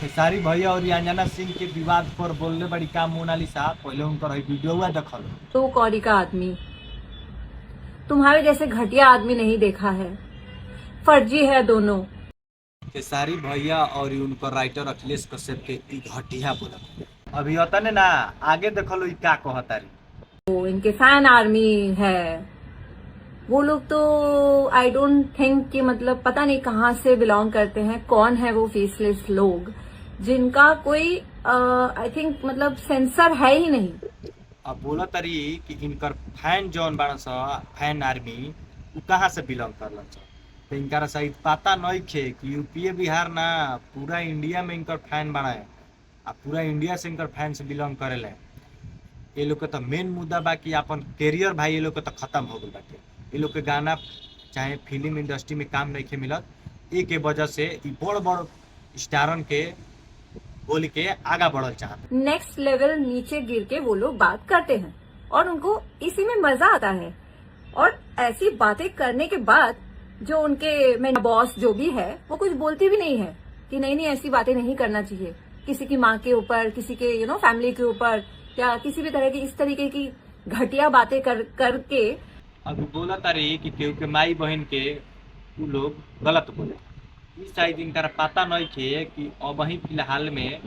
खेसारी भैया और अंजना सिंह के विवाद पर बोलने बड़ी काम मोनालिसा पहले उनकर वीडियो हुआ देखल। तो कौड़ी का आदमी तुम्हारे जैसे घटिया आदमी नहीं देखा है। फर्जी है दोनों। खेसारी भैया और उनकर राइटर अखिलेश कश्यप के ई घटिया बोलत अभी होता ने ना आगे देखलो ई का कहतारी। वो इनके फैन आर्मी है। वो लोग तो आई डोंट थिंक कि मतलब पता नहीं कहाँ से बिलोंग करते हैं, कौन है वो फेसलेस लोग जिनका कोई आई थिंक मतलब सेंसर है ही नहीं। अब बोला तारी कि इनकर फैन जौन बाड़ा सा फैन आर्मी उ कहाँ से बिलोंग करलन सा, तो इनका शायद पता नहीं खे कि यूपीए बिहार ना पूरा इंडिया में इनकर फैन बना है। आ पूरा इंडिया से इनकर फैन से बिलोंग करेले। ये लोग के तो मेन मुद्दा बा कि अपन कैरियर भाई ये लोग के तो खत्म हो गल बाटे। ये लोग के गाना चाहे फिल्म इंडस्ट्री में काम नहीं खे मिलत एक के वजह से ई बड़ बड़ स्टारन के बोल के आगा बढ़ल चाहत। नेक्स्ट लेवल नीचे गिर के वो लोग बात करते हैं और उनको इसी में मजा आता है। और ऐसी बातें करने के बाद जो उनके मैं बॉस जो भी है वो कुछ बोलती भी नहीं है कि नहीं नहीं ऐसी बातें नहीं करना चाहिए किसी की माँ के ऊपर, किसी के फैमिली के ऊपर, या किसी भी तरह की इस तरीके की घटिया बातें करके। अभी बोला तारी कि केहू के माई बहन के उ लोग गलत बोले। इस शायद इनका पता नहीं थे कि अब ही फिलहाल में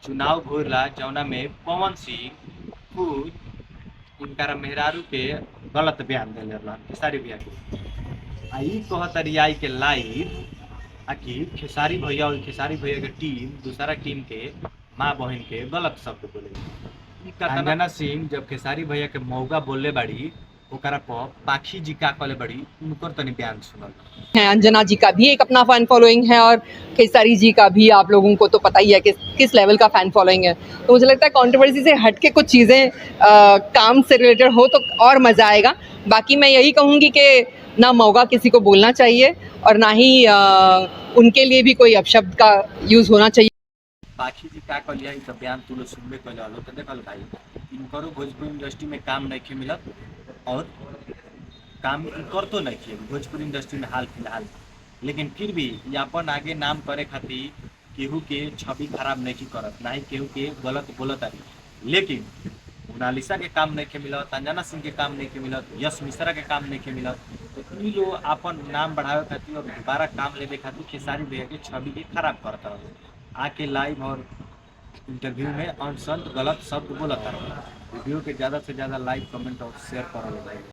चुनाव घोरला जौना में पवन सिंह खुद इनका मेहरारू के गलत बयान दिले रहलन खेसारी भैया के। आ ई कहतरी आई के लाइव आकि खेसारी भैया और खेसारी भैया के टीम दूसरा टीम के माँ बहन के गलत शब्द बोले। अंजना सिंह जब खेसारी भैया के मौका बोलले बाड़ी ओकरा पर पाखी जी का कहले बड़ी उनकर तनी बयान सुनल है। अंजना जी का भी एक अपना फैन फॉलोइंग है और खेसारी जी का भी आप लोगों को तो पता ही है कि किस लेवल का फैन फॉलोइंग है। तो मुझे लगता है कंट्रोवर्सी से हट के कुछ चीज़ें काम से रिलेटेड हो तो और मज़ा आएगा। बाकी मैं यही कहूँगी कि ना मौका किसी को बोलना चाहिए और ना ही उनके लिए भी कोई अपशब्द का यूज़ होना चाहिए। पाखी जी का कहलिया तो बयान तू लोग सुनबे कहले हलो तो देखल भाई इनकरो भोजपुरी इंडस्ट्री में काम नहीं खे मिलत और काम कर तो नहीं किए भोजपुरी इंडस्ट्री में हाल फिलहाल। लेकिन फिर भी ये अपन आगे नाम करे खातिर केहू के छवि खराब नहीं करत ना ही केहू के गलत बोलत आदि। लेकिन मोनालिसा के काम नहीं के मिलत, अंजना सिंह के काम नहीं के मिलत, यश मिश्रा के काम नहीं के मिलत। तो ई लोग अपन नाम बढ़ावे खातिर और दोबारा काम लेवे खातिर खेसारी भैया के छवि के खराब करता रहे। आके लाइव और इंटरव्यू में अनसंत गलत शब्द बोलता रहे। वीडियो के ज़्यादा से ज़्यादा लाइक कमेंट और शेयर करो।